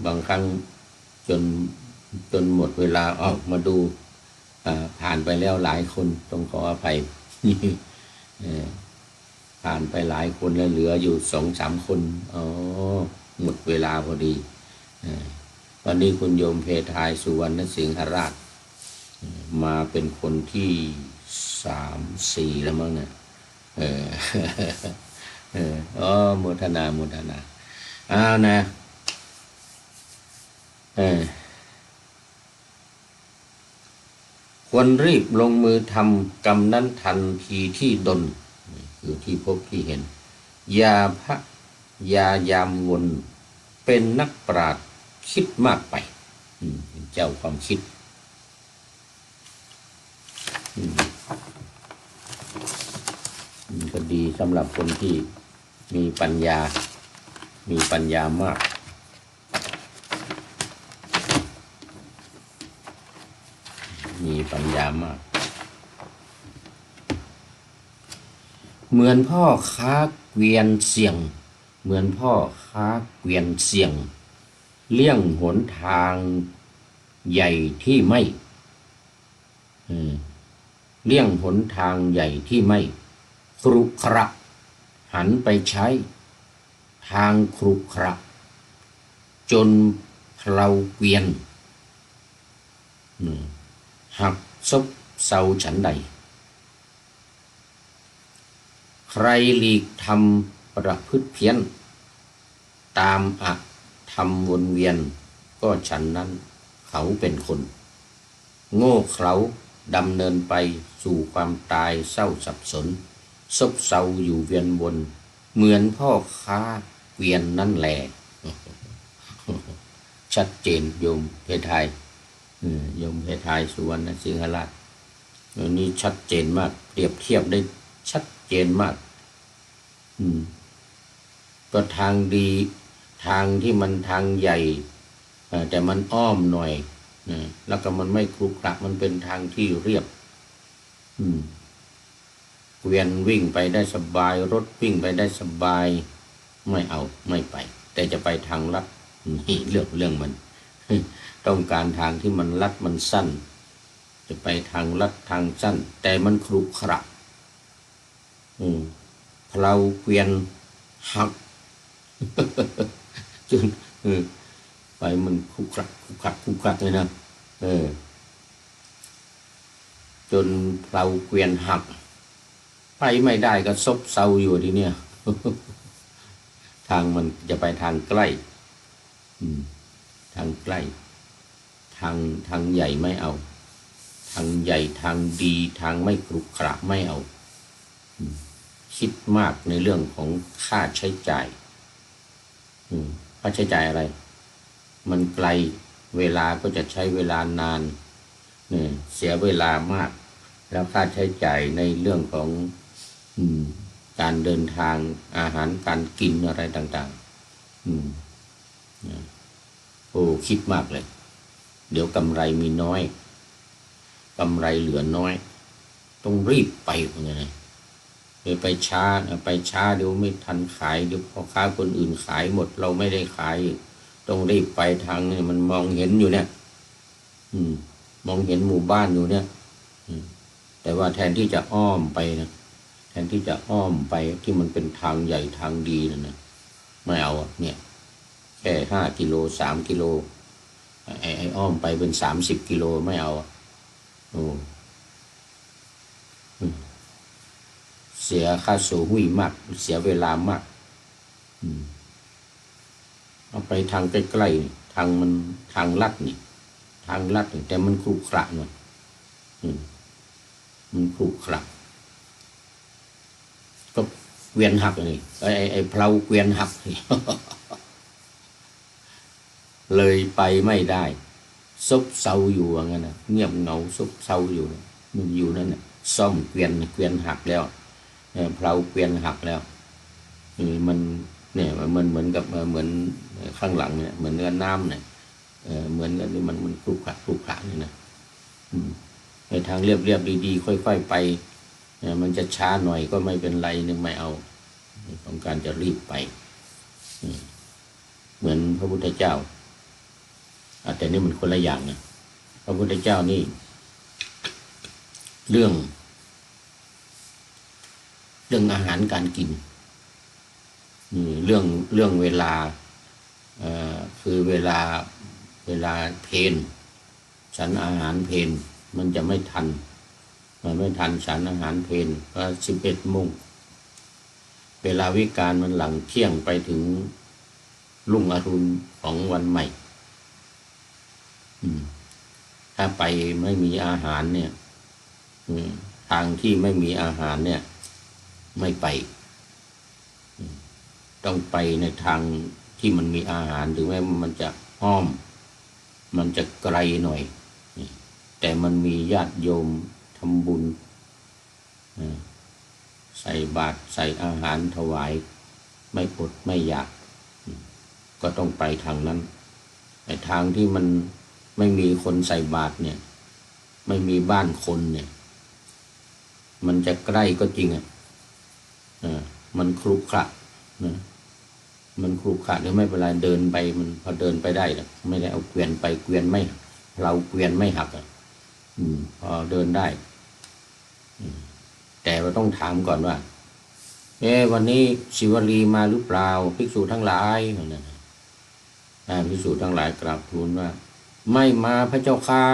A: บางครั้งจนหมดเวลาออกมาดูผ่านไปแล้วหลายคนต้องขออภัยผ่านไปหลายคนแล้วเหลืออยู่2-3 คนหมดเวลาพอดีวันนี้คุณโยมเพทายสุวรรณสิงหราชมาเป็นคนที่3-4แล้วมั้งเนี่ยโมทนานะควรรีบลงมือทำกรรมนั้นทันทีที่ดลคือที่พบที่เห็นอย่ายามวนเป็นนักปราชญ์คิดมากไปเจ้าความคิดก็ดีสำหรับคนที่มีปัญญามากเหมือนพ่อค้าเกวียนเสี่ยงเลี่ยงหนทางใหญ่ที่ไม่ครุขระหันไปใช้ทางครุขระจนเพลาเกวียนหักซบเซาฉันใดใครหลีกทำประพฤติเพี้ยนตามทำวนเวียนก็ฉันนั้นเขาเป็นคนโง่เขลาดำเนินไปสู่ความตายเศร้าสับสนซบเซาอยู่เวียนวนเหมือนพ่อค้าเกวียนนั่นแหละชัดเจนโยมเพทายสุวรรณสิงหราช อันนี้ชัดเจนมากเปรียบเทียบได้ชัดเจนมากก็ทางดีทางที่มันทางใหญ่แต่มันอ้อมหน่อยแล้วก็มันไม่ครุขระมันเป็นทางที่เรียบเกวียนวิ่งไปได้สบายรถวิ่งไปได้สบายไม่เอาไม่ไปแต่จะไปทางลัดนี่เรื่องมันต้องการทางที่มันลัดมันสั้นจะไปทางลัดทางสั้นแต่มันครุขระเพลาเกวียนหักจนไปมันคุกคักเลยนะจนเพลาเกวียนหักไปไม่ได้ก็ซบเซาอยู่ทีเนี้ยทางมันจะไปทางใกล้ทางใกล้ทางใหญ่ไม่เอาทางใหญ่ทางดีทางไม่ครุขระไม่เอาคิดมากในเรื่องของค่าใช้จ่ายค่าใช้จ่ายอะไรมันไกลเวลาก็จะใช้เวลานานเสียเวลามากแล้วค่าใช้จ่ายในเรื่องของการเดินทางอาหารการกินอะไรต่างๆโอ้คิดมากเลยเดี๋ยวกำไรมีน้อยกำไรเหลือน้อยต้องรีบไปเหมือนกันนะไปช้าเดี๋ยวไม่ทันขายเดี๋ยวพ่อค้าคนอื่นขายหมดเราไม่ได้ขายต้องรีบไปทางนี้มันมองเห็นอยู่เนี่ยมองเห็นหมู่บ้านอยู่เนี่ยแต่ว่าแทนที่จะอ้อมไปนะแทนที่จะอ้อมไปที่มันเป็นทางใหญ่ทางดีนะไม่เอาเนี่ยแค่5 กิโล3 กิโลไอ้อ้อมไปเป็น30 กิโลไม่เอาโอ้เสียค่าโซหุ้ยมากเสียเวลามากเอาไปทางใกล้ๆทางมันทางลัดนี่ทางลัดนี่แต่มันครุขระหน่อยมันครุขระก็เกวียนหักนี่ไอ้เพลาเกวียนหักเลยไปไม่ได้ซบเซาอยู่ว่างั้นนะเงียบเหงาซบเซาอยู่มันอยู่นั่นน่ะซ่อมเกวียนหักแล้วเพลาเกวียนหักแล้วมันเนี่ยมันเหมือนกับเหมือนข้างหลังเนี่ยเหมือนเนื้อน้ำเนี่ยเหมือนกันนี่มันคลุกคลักนี่นะในทางเรียบดีๆค่อยๆไปมันจะช้าหน่อยก็ไม่เป็นไรนึกไม่เอาต้องการจะรีบไปเหมือนพระพุทธเจ้าแต่นี่มันคนละอย่างนะพระพุทธเจ้านี่เรื่องอาหารการกินเรื่องเวลาคือเวลาเพลฉันอาหารเพลมันจะไม่ทันมันไม่ทันฉันอาหารเพลก็11 โมงเวลาวิกาลมันหลังเที่ยงไปถึงรุ่งอรุณของวันใหม่ถ้าไปไม่มีอาหารเนี่ยทางที่ไม่มีอาหารเนี่ยไม่ไปต้องไปในทางที่มันมีอาหารถึงแม้มันจะอ้อมมันจะไกลหน่อยแต่มันมีญาติโยมทำบุญใส่บาตรใส่อาหารถวายไม่อดไม่อยากก็ต้องไปทางนั้นในทางที่มันไม่มีคนใส่บาตรเนี่ยไม่มีบ้านคนเนี่ยมันจะใกล้ก็จริงมันครุขระนะมันครุขระหรือไม่เป็นไรเดินไปมันพอเดินไปได้แล้วไม่ได้เอาเกวียนไปเกวียนไม่เราเกวียนไม่หักพอเดินได้แต่เราต้องถามก่อนว่าวันนี้ศิวลีมาหรือเปล่าภิกษุทั้งหลายภิกษุทั้งหลายกราบทูลว่าไม่มาพระเจ้าข้า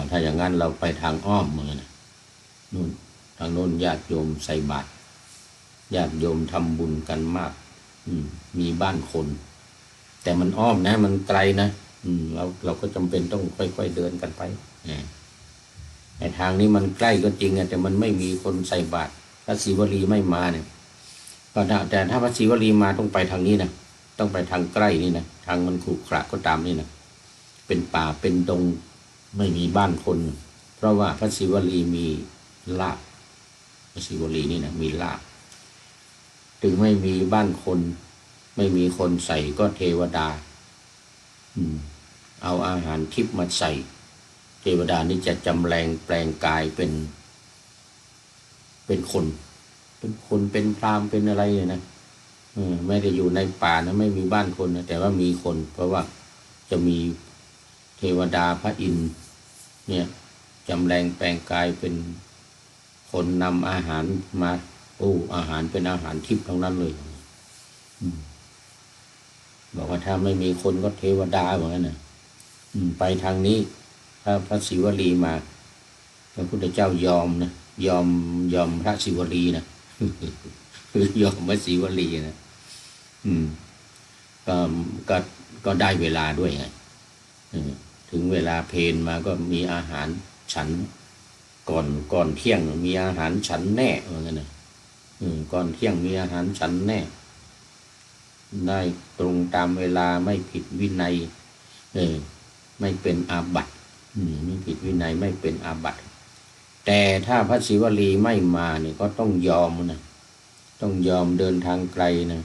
A: ถ้าอย่างนั้นเราไปทางอ้อมเหมือนกันนู่นทางโน้นญาติโยมใส่บาตรญาติโยมทำบุญกันมากมีบ้านคนแต่มันอ้อมนะมันไกลนะเราก็จำเป็นต้องค่อยๆเดินกันไปในทางนี้มันใกล้ก็จริงแต่มันไม่มีคนใส่บาตรพระศิวลีไม่มาเนี่ยแต่ถ้าพระศิวลีมาต้องไปทางนี้นะต้องไปทางใกล้นี่นะทางมันขรุขระก็ตามนี่นะเป็นป่าเป็นดงไม่มีบ้านคนพ เพราะว่าพระศิวลีมีลาภพระศิวลีนี่นะมีลาภถึงไม่มีบ้านคนไม่มีคนใส่ก็เทวดาเอาอาหารทิพย์มาใส่เทวดานี่จะจำแรงแปลงกายเป็นคนเป็นพราหมณ์เป็นอะไรเลยนะไม่ได้อยู่ในป่านะไม่มีบ้านคนนะแต่ว่ามีคนเพราะว่าจะมีเทวดาพระอินทร์เนี่ยจำแรงแปลงกายเป็นคนนำอาหารมาอาหารเป็นอาหารทิพย์ทั้งนั้นเลยบอกว่าถ้าไม่มีคนก็เทวดาเหมือนกันนะไปทางนี้ถ้าพระศิวลีมาพระพุทธเจ้ายอมนะยอมพระศิวลีนะยอมพระศิวลีนะก็ได้เวลาด้วยไงถึงเวลาเพลมาก็มีอาหารฉันก่อนเที่ยงมีอาหารฉันแน่เหมือนกันนะก่อนเที่ยงมีอาหารฉันแน่ได้ตรงตามเวลาไม่ผิดวินัยไม่เป็นอาบัติไม่ผิดวินัยไม่เป็นอาบัติแต่ถ้าพระศิวลีไม่มาเนี่ยก็ต้องยอมนะต้องยอมเดินทางไกลนะ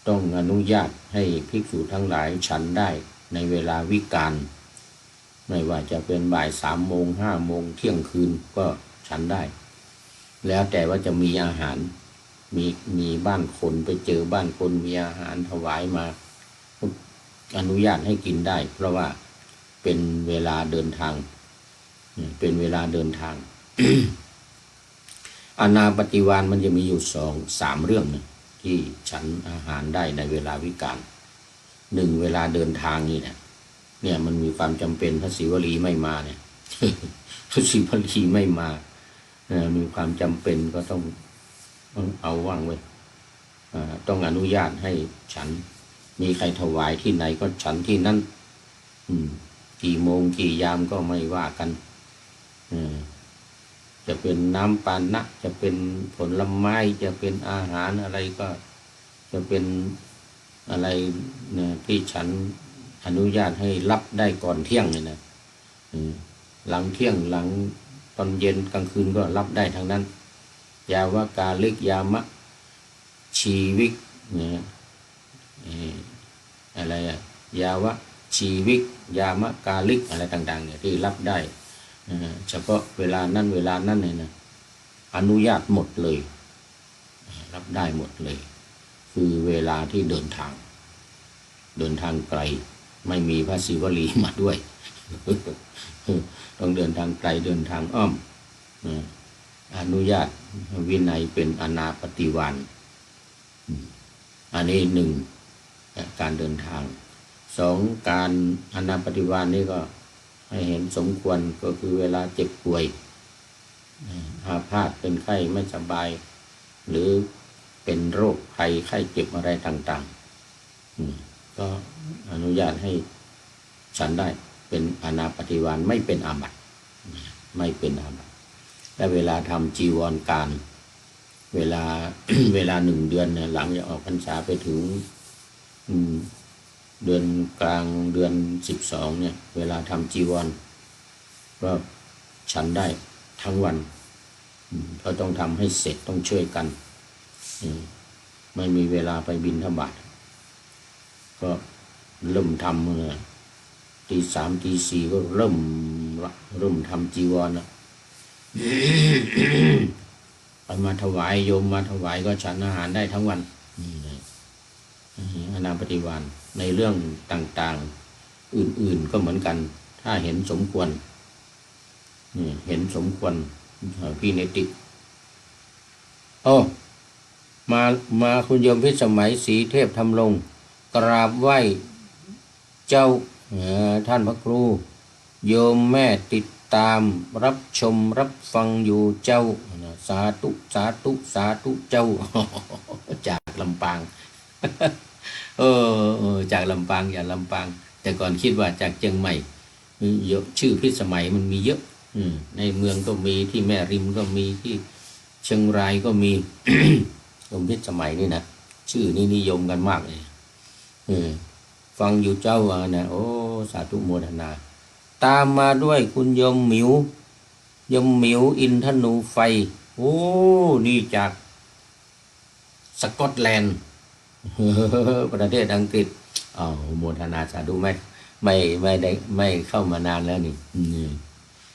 A: ต้องอนุญาตให้ภิกษุทั้งหลายฉันได้ในเวลาวิกาลไม่ว่าจะเป็นบ่าย3 โมง5 โมงเที่ยงคืนก็ฉันได้แล้วแต่ว่าจะมีอาหารมีบ้านคนไปเจอบ้านคนมีอาหารถวายมาอนุญาตให้กินได้เพราะว่าเป็นเวลาเดินทางเป็นเวลาเดินทาง อานาปฏิวานมันจะมีอยู่3 เรื่องนะที่ฉันอาหารได้ในเวลาวิกาล1เวลาเดินทางนี่แหละเนี่ยมันมีความจำเป็นพระศิวลีไม่มาเนี่ย พระศิวลีไม่มามีความจำเป็นก็ต้องเอาว่างไว้ต้องอนุญาตให้ฉันมีใครถวายที่ไหนก็ฉันที่นั่นกี่โมงกี่ยามก็ไม่ว่ากันจะเป็นน้ำปานะจะเป็นผลไม้จะเป็นอาหารอะไรก็จะเป็นอะไรที่ฉันอนุญาตให้รับได้ก่อนเที่ยงเนี่ยนะหลังเที่ยงหลังตอนเย็นกลางคืนก็รับได้ทั้งนั้นยาวกาลิกยามะชีวิกเนี่ยอะไรยาวะชีวิกยามะกาลิกอะไรต่างๆเนี่ยที่รับได้เฉพาะเวลานั้นเวลานั้นเนี่ยนะอนุญาตหมดเลยรับได้หมดเลยคือเวลาที่เดินทางไกลไม่มีพระศิวลีมาด้วย ต้องเดินทางไกลเดินทางอ้อมอนุญาตวินัยเป็นอนาปฏิวานอันนี้1การเดินทาง2การอนาปฏิวานนี่ก็ให้เห็นสมควรก็คือเวลาเจ็บป่วยอาพาธเป็นไข้ไม่สบายหรือเป็นโรคภัยไข้เจ็บอะไรต่างๆก็อนุญาตให้ฉันได้เป็นอนาปฏิวานไม่เป็นอาบัติไม่เป็นอาบัติและเวลาทำจีวรการเวลา เวลา1 เดือนเนี่ยหลังจะออกพรรษาไปถึงเดือนกลางเดือน12เนี่ยเวลาทำจีวรก็ฉันได้ทั้งวันก็ต้องทำให้เสร็จต้องช่วยกันไม่มีเวลาไปบิณฑบาตก็เริ่มทำตี 3 ตี 4ก็เริ่มทำจีวรแล้ว ไปมาถวายโยมมาถวายก็ฉันอาหารได้ทั้งวันอนาปฏิวานในเรื่องต่างๆอื่นๆก็เหมือนกันถ้าเห็นสมควรพี่เนติมาคุณโยมพิสมัยศรีเทพธรรมรงค์กราบไหว้เจ้าท่านพระครูโยมแม่ติดตามรับชมรับฟังอยู่เจ้าสาธุสาธุสาธุเจ้า จากลำปาง จากลำปางอย่าลำปางแต่ก่อนคิดว่าจากเชียงใหม่เยอะชื่อพิสมัยมันมีเยอะในเมืองก็มีที่แม่ริมก็มีที่เชียงรายก็มี โยมพิสมัยนี่นะชื่อนี้นิยมกันมากเลยฟังอยู่เจ้านะโอ้สาธุโมทนา ตามมาด้วยคุณยมหมิวยมหมิวอินทนูไฟโอ้นี่จากสกอตแลนด์ ประเทศอังกฤษอ้าวโมทนาสาธุไม่ได้ไม่เข้ามานานแล้วนี่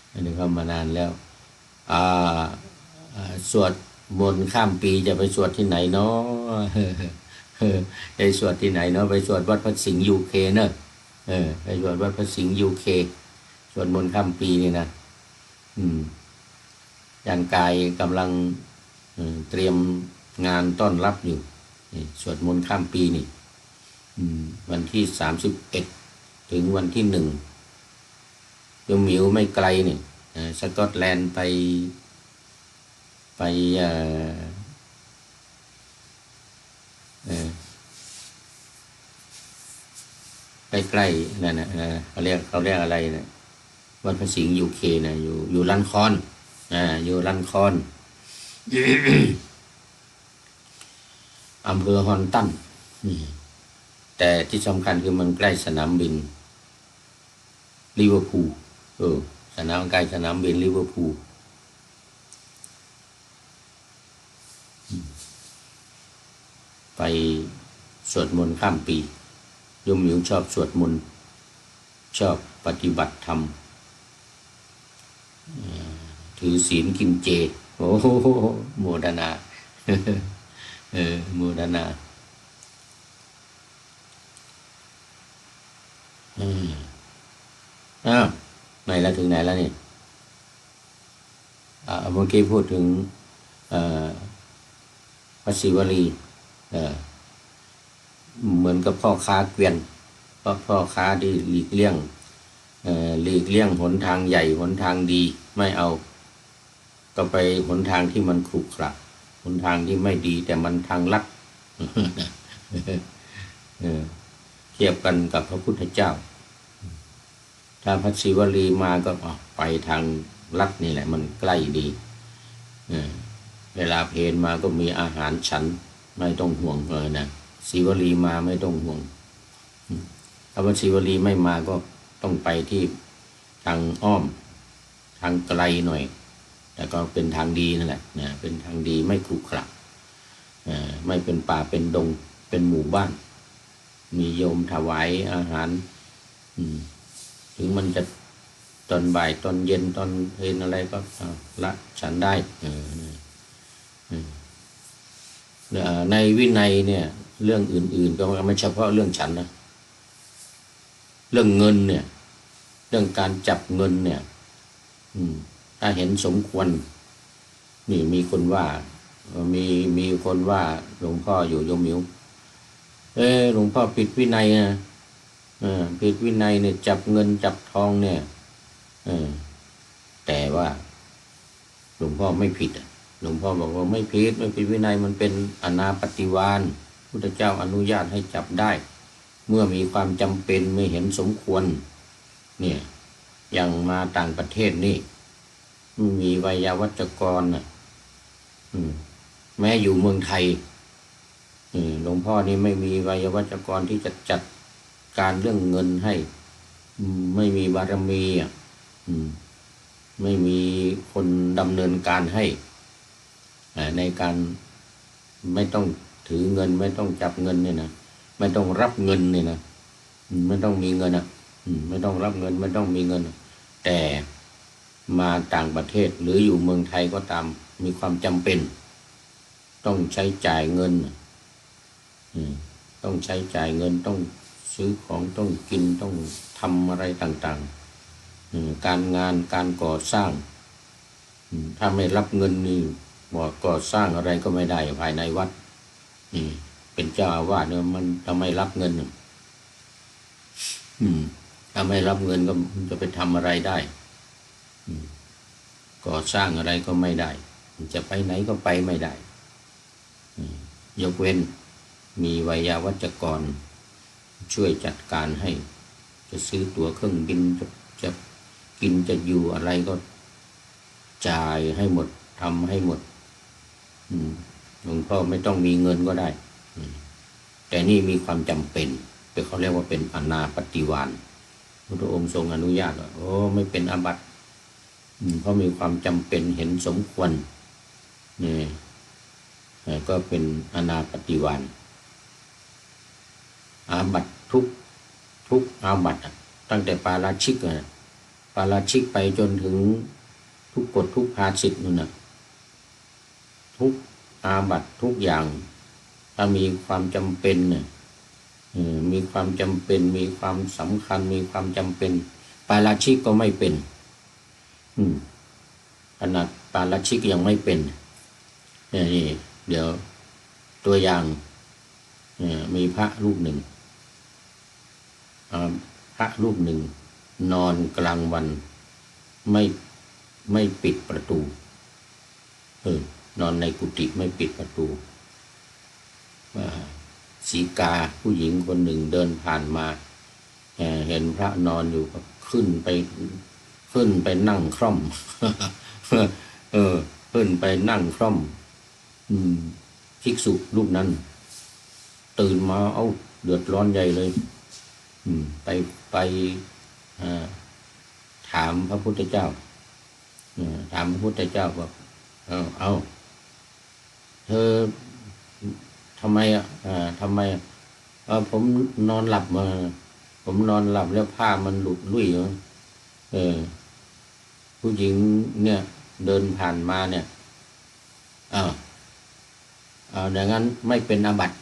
A: ไม่ได้เข้ามานานแล้วอ่าสวดมนต์ข้ามปีจะไปสวดที่ไหนเนาะ ไปสวดที่ไหนเนาะไปสวดวัดพระสิงห์ยูเคเนอะไปสวดวัดพระสิงห์ยูเคสวดมนต์ข้ามปีนี่นะยานกายกำลังเตรียมงานต้อนรับอยู่สวดมนต์ข้ามปีนี่วันที่31ถึงวันที่1ยมหมิวไม่ไกลนี่สกอตแลนด์ไปใกล้ๆนั่นนะเขาเรียกอะไรนะวัดพระสิงห์ยูเคนะอยู่ลันคอนอยู่ลันคอน อำเภอฮอนตันแต่ที่สำคัญคือมันใกล้สนามบินลิเวอร์พูลสนามใกล้สนามบินลิเวอร์พูลไปสวดมนต์ข้ามปีโยมหมิวชอบสวดมนต์ชอบปฏิบัติธรรมถือศีลกินเจโอ้โหโมทนาโมทนาอ้าวไหนแล้วถึงไหนแล้วนี่เมื่อกี้พูดถึงพระศิวลีเหมือนกับพ่อค้าเกวียนพ่อค้าที่หลีกเลี่ยงหนทางใหญ่หนทางดีไม่เอาก็ไปหนทางที่มันขรุขระหนทางที่ไม่ดีแต่มันทางลัดเทียบกันกับพระพุทธเจ้าถ้าพระศิวลีมาก็ไปทางลัดนี่แหละมันใกล้ดีเวลาเพลมาก็มีอาหารฉันไม่ต้องห่วงนะศิวลีมาไม่ต้องห่วงถ้าพระศิวลีไม่มาก็ต้องไปที่ทางอ้อมทางไกลหน่อยแต่ก็เป็นทางดีนั่นแหละนะเป็นทางดีไม่ขรุขระไม่เป็นป่าเป็นดงเป็นหมู่บ้านมีโยมถวายอาหารถึงมันจะตอนบ่ายตอนเย็นตอนเพลนอะไรก็ละฉันได้ในวินัยเนี่ยเรื่องอื่นๆก็ไม่เฉพาะเรื่องฉันนะเรื่องเงินเนี่ยเรื่องการจับเงินเนี่ยถ้าเห็นสมควรนี่มีคนว่าหลวงพ่ออยู่โยมหมิวหลวงพ่อผิดวินัยนะผิดวินัยเนี่ยจับเงินจับทองเนี่ยแต่ว่าหลวงพ่อไม่ผิดหลวงพ่อบอกว่าไม่ผิดวินัยมันเป็นอนาปฏิวาณพุทธเจ้าอนุญาตให้จับได้เมื่อมีความจำเป็นไม่เห็นสมควรเนี่ยอย่างมาต่างประเทศนี่มีไวยาวัจกรแม้อยู่เมืองไทยหลวงพ่อนี่ไม่มีไวยาวัจกรที่จะจัดการเรื่องเงินให้ไม่มีบารมีไม่มีคนดำเนินการให้ในการไม่ต้องถือเงินไม่ต้องจับเงินเนี่ยนะไม่ต้องรับเงินเนี่ยนะไม่ต้องมีเงินไม่ต้องรับเงินไม่ต้องมีเงินแต่มาต่างประเทศหรืออยู่เมืองไทยก็ตามมีความจำเป็นต้องใช้จ่ายเงินต้องใช้จ่ายเงินต้องซื้อของต้องกินต้องทำอะไรต่างๆการงานการก่อสร้างถ้าไม่รับเงินนี่บอกก่อสร้างอะไรก็ไม่ได้ภายในวัดเป็นเจ้าอาวาสเนี่ยมันทำไมรับเงินถ้าไม่รับเงินก็จะไปทำอะไรได้ก่อสร้างอะไรก็ไม่ได้จะไปไหนก็ไปไม่ได้ยกเว้นมีไวยาวัจกรช่วยจัดการให้จะซื้อตั๋วเครื่องบินจะกินจะอยู่อะไรก็จ่ายให้หมดทำให้หมดหลวงพ่อไม่ต้องมีเงินก็ได้แต่นี่มีความจำเป็นเขาเรียกว่าเป็นอนาปฏิวาณ พุทธองค์ทรงอนุญาตว่าโอ้ไม่เป็นอาบัติเพราะมีความจำเป็นเห็นสมควรนี่ก็เป็นอนาปฏิวาณอาบัติทุกอาบัติตั้งแต่ปาราชิกปาราชิกไปจนถึงทุกกฎทุกภาสิทธิ์นู่นนะทุกอาบัติทุกอย่างถ้ามีความจำเป็นเนี่ยมีความจำเป็นมีความสำคัญมีความจำเป็นปาราชิกก็ไม่เป็นขนาดปาราชิกยังไม่เป็นนี่เดี๋ยวตัวอย่างมีพระรูปหนึ่งพระรูปหนึ่งนอนกลางวันไม่ปิดประตูนอนในกุฏิไม่ปิดประตูสีกาผู้หญิงคนหนึ่งเดินผ่านมาเห็นพระนอนอยู่ก็ขึ้นไปนั่งคร่อมขึ้นไปนั่งคร่อมภิกษุรูปนั้นตื่นมาเดือดร้อนใหญ่เลยไปถามพระพุทธเจ้าถามพระพุทธเจ้าว่าเธอทำไมผมนอนหลับมาผมนอนหลับแล้วผ้ามันหลุดลุ่ยผู้หญิงเนี่ยเดินผ่านมาเนี่ยดังนั้นไม่เป็นอาบัติ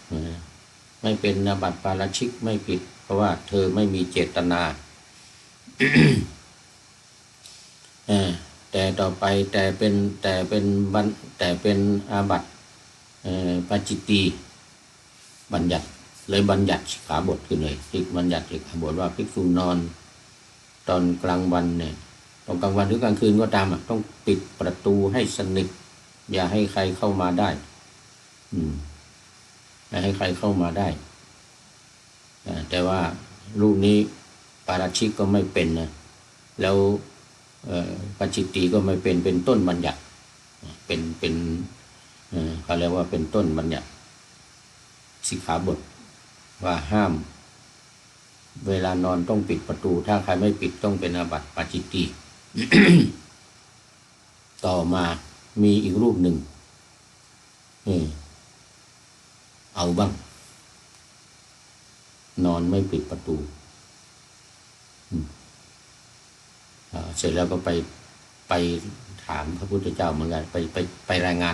A: ไม่เป็นอาบัติปาราชิกไม่ผิดเพราะว่าเธอไม่มีเจตนา แต่ต่อไปแต่เป็นอาบัติปาจิตตีบัญญัติเลยบัญญัติสิกขาบทขึ้นเลยที่บัญญัติสิกขาบทว่าภิกษุนอนตอนกลางวันเนี่ยตอนกลางวันหรือกลางคืนก็ตามต้องปิดประตูให้สนิทอย่าให้ใครเข้ามาได้อย่าให้ใครเข้ามาได้แต่ว่ารูปนี้ปาราชิกก็ไม่เป็นนะแล้วปัจจิตตีก็ไม่เป็นต้นบัญญัติเป็นเขาเรียกว่าเป็นต้นบัญญัติสิกขาบทว่าห้ามเวลานอนต้องปิดประตูถ้าใครไม่ปิดต้องเป็นอาบัติปาจิตตี ต่อมามีอีกรูปหนึ่งเอาบ้างนอนไม่ปิดประตูเสร็จแล้วก็ไปถามพระพุทธเจ้าเหมือนกันไปรายง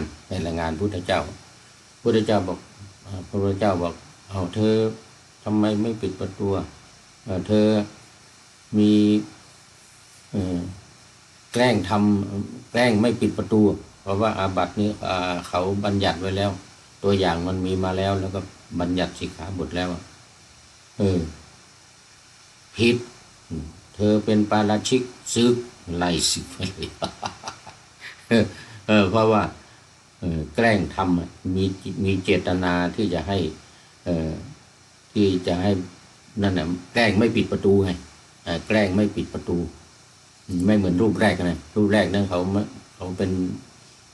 A: านพุทธเจ้าบอกพระพุทธเจ้าบอกเธอทำไมไม่ปิดประตูเธอมีแกล้งไม่ปิดประตูเพราะว่าอาบัตินี้เขาบัญญัติไว้แล้วตัวอย่างมันมีมาแล้วก็บัญญัติสิกขาบทแล้วผิดเธอเป็นปาราชิกซึกไล่สึกไปเลยเพราะว่าแกล้งทำมีเจตนาที่จะให้นั่นน่ะแกล้งไม่ปิดประตูไงแกล้งไม่ปิดประตูไม่เหมือนรูปแรกนะรูปแรกนั้นเขาเป็น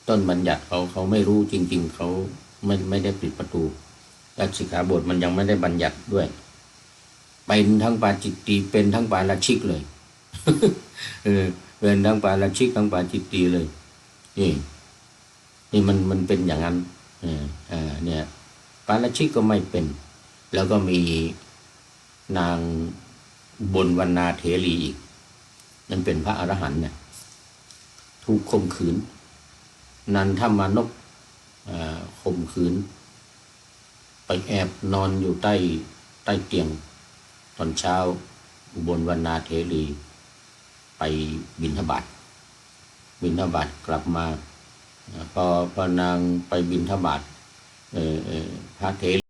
A: ต้นบัญญัติเขาไม่รู้จริงๆเขาไม่ได้ปิดประตูและสิกขาบทมันยังไม่ได้บัญญัติด้วยเป็นทั้งปาจิตตีเป็นทั้งปาราชิกเลย เป็นทั้งปาราชิกทั้งปาจิตตีเลยนี่มันเป็นอย่างนั้นเนี่ยปาราชิกก็ไม่เป็นแล้วก็มีนางบนวรรณาเถรีอีกนั่นเป็นพระอรหันต์เนี่ยถูกข่มขืนนันทมานพข่มขืนไปแอบนอนอยู่ใต้เตียงตอนเช้าอุบลวรรณาเถรีไปบิณฑบาตกลับมาพอนางไปบิณฑบาตพระเถรี